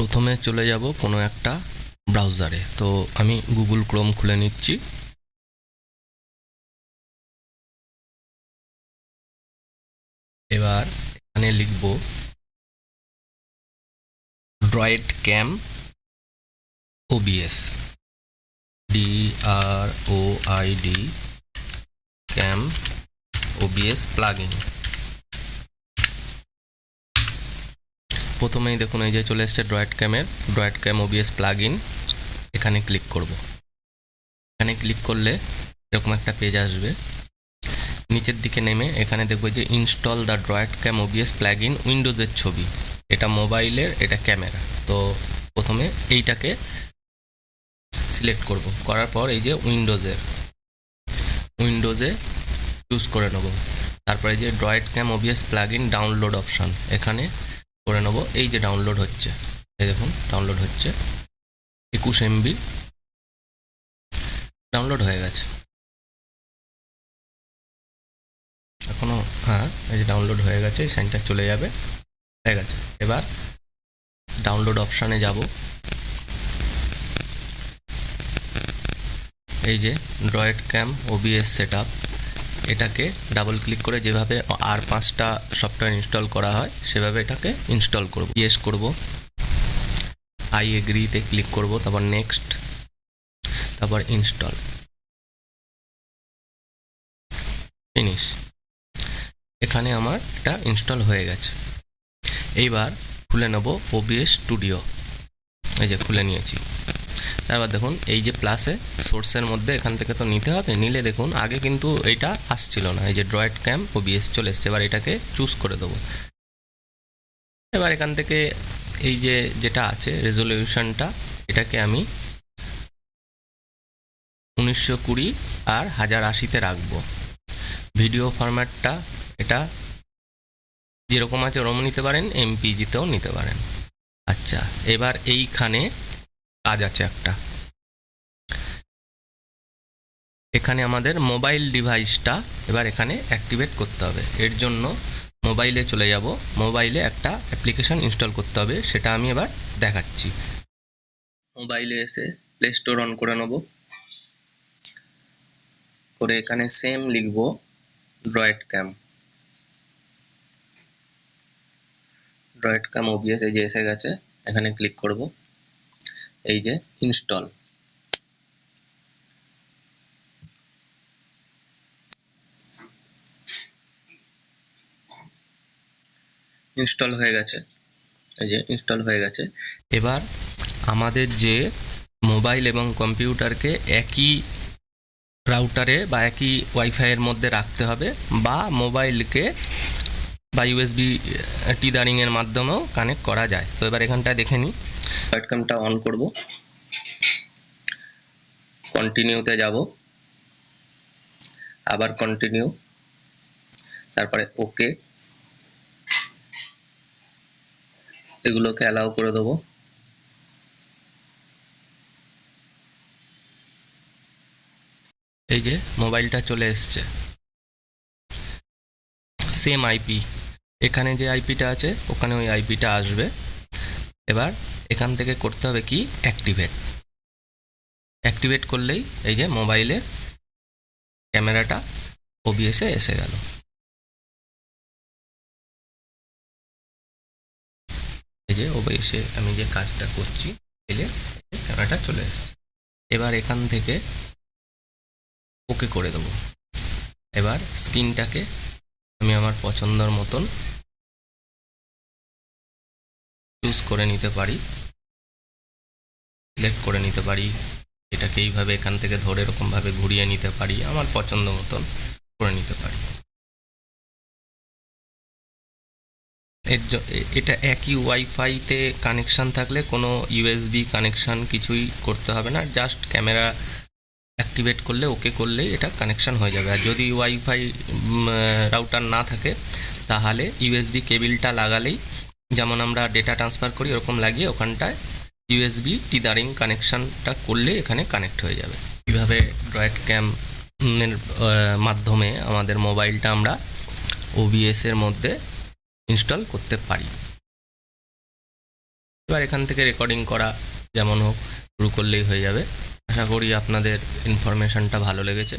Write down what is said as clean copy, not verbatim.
প্রথমে চলে যাব কোনো একটা ব্রাউজারে। তো আমি গুগল ক্রোম খুলে নিচ্ছি। এবার এখানে লিখব ড্রয়েড ক্যাম ওবিএস, DROID ক্যাম ওবিএস প্লাগইন। প্রথমেই দেখুন এই যে চলে এসছে ড্রয়েড ক্যাম ওবিএস প্লাগইন। এখানে ক্লিক করব। এখানে ক্লিক করলে এরকম একটা পেজ আসবে। নিচের দিকে নেমে এখানে দেখবো যে install the droid cam OBS plugin, উইন্ডোজের ছবি, এটা মোবাইলের, এটা ক্যামেরা। তো প্রথমে এইটাকে সিলেক্ট করব, করার পর এই যে উইন্ডোজে চুজ করে নেব। তারপরে এই যে droid cam OBS plugin download option, এখানে করে নেব। এই যে ডাউনলোড হচ্ছে, এই দেখুন ডাউনলোড হচ্ছে, 21 MB ডাউনলোড হয়ে গেছে এখনো। হ্যাঁ, এই যে ডাউনলোড হয়ে গেছে, সাইনটা চলে যাবে, হয়ে গেছে। এবার ডাউনলোড অপশানে যাব। এই যে ড্রয়েড ক্যাম ওবিএস সেটআপ, এটাকে ডাবল ক্লিক করে যেভাবে আর 5টা সফটওয়্যার ইনস্টল করা হয় সেভাবে এটাকে ইনস্টল করব। ইয়েস করব, আই এগ্রিতে ক্লিক করব, তারপর নেক্সট, তারপর ইনস্টল, ফিনিশ। এখানে আমার এটা ইনস্টল হয়ে গেছে। এইবার খুলে নেব ওবিএস স্টুডিও। এই যে খুলে নিয়েছি। তারপর দেখুন এই যে প্লাসে সোর্সের মধ্যে এখান থেকে তো নিতে হবে, নিলে দেখুন আগে কিন্তু এটা আসছিল না, এই যে ড্রয়েড ক্যাম ওবিএস চলে এসছে। এবার এটাকে চুজ করে দেবো। এবার এখান থেকে এই যে যেটা আছে রেজলিউশনটা, এটাকে আমি 1920 আর 1080-তে রাখবো। ভিডিও ফরম্যাটটা এটা যেরকম আছে ওরকম নিতে পারেন, MPG-তেও নিতে পারেন। আচ্ছা, এবার এইখানে কাজ আছে একটা। এখানে আমাদের মোবাইল ডিভাইসটা এবার এখানে অ্যাক্টিভেট করতে হবে। এর জন্য মোবাইলে চলে যাব। মোবাইলে একটা অ্যাপ্লিকেশন ইনস্টল করতে হবে, সেটা আমি এবার দেখাচ্ছি। মোবাইলে এসে প্লে স্টোর অন করে নেব, করে এখানে সেম লিখব ড্রয়েড ক্যাম ওবিএস। এই যে এসে গেছে, এখানে ক্লিক করব। এই যে ইনস্টল, ইনস্টল হয়ে গেছে। এই যে ইনস্টল হয়ে গেছে। এবার আমাদের যে মোবাইল এবং কম্পিউটারকে একই রাউটারে বা একই ওয়াইফাইয়ের মধ্যে রাখতে হবে, বা মোবাইলকে বা USB টিদারিংয়ের মাধ্যমেও কানেক্ট করা যায়। তো এবার এখানটায় দেখে নিই। ড্রয়েড ক্যামটা অন করব, কন্টিনিউতে যাব, আবার কন্টিনিউ, তারপরে ওকে, এগুলোকে অ্যালাউ করে দেবো। এই যে মোবাইলটা চলে এসছে, সেম আইপি, এখানে যে আইপিটা আছে ওখানে ওই আইপিটা আসবে। এবার এখান থেকে করতে হবে কি, অ্যাক্টিভেট করলেই এই যে মোবাইলের ক্যামেরাটা ওবিএসে এসে গেল। এই যে ওবিএসে আমি যে কাজটা করছি, এলে ক্যামেরাটা চলে এসছে। এবার এখান থেকে ওকে করে দেবো। এবার স্ক্রিনটাকে আমি আমার পছন্দের মতন চুজ করে নিতে পারি, সিলেক্ট করে নিতে পারি। এটাকে এইভাবে এখান থেকে ধরে এরকমভাবে ঘুরিয়ে নিতে পারি, আমার পছন্দ মতন করে নিতে পারি। এটা একই ওয়াইফাইতে কানেকশান থাকলে কোনো USB কানেকশান কিছুই করতে হবে না, জাস্ট ক্যামেরা অ্যাক্টিভেট করলে, ওকে করলেই এটা কানেকশান হয়ে যাবে। আর যদি ওয়াইফাই রাউটার না থাকে তাহলে USB কেবিলটা লাগালেই, যেমন আমরা ডেটা ট্রান্সফার করি ওরকম লাগিয়ে ওখানটায় USB টিদারিং কানেকশানটা করলে এখানে কানেক্ট হয়ে যাবে। কীভাবে ড্রয়েড ক্যামের মাধ্যমে আমাদের মোবাইলটা আমরা OBS-এর মধ্যে ইনস্টল করতে পারি। এবার এখান থেকে রেকর্ডিং করা যেমন হোক শুরু করলেই হয়ে যাবে। আশা করি আপনাদের ইনফরমেশনটা ভালো লেগেছে।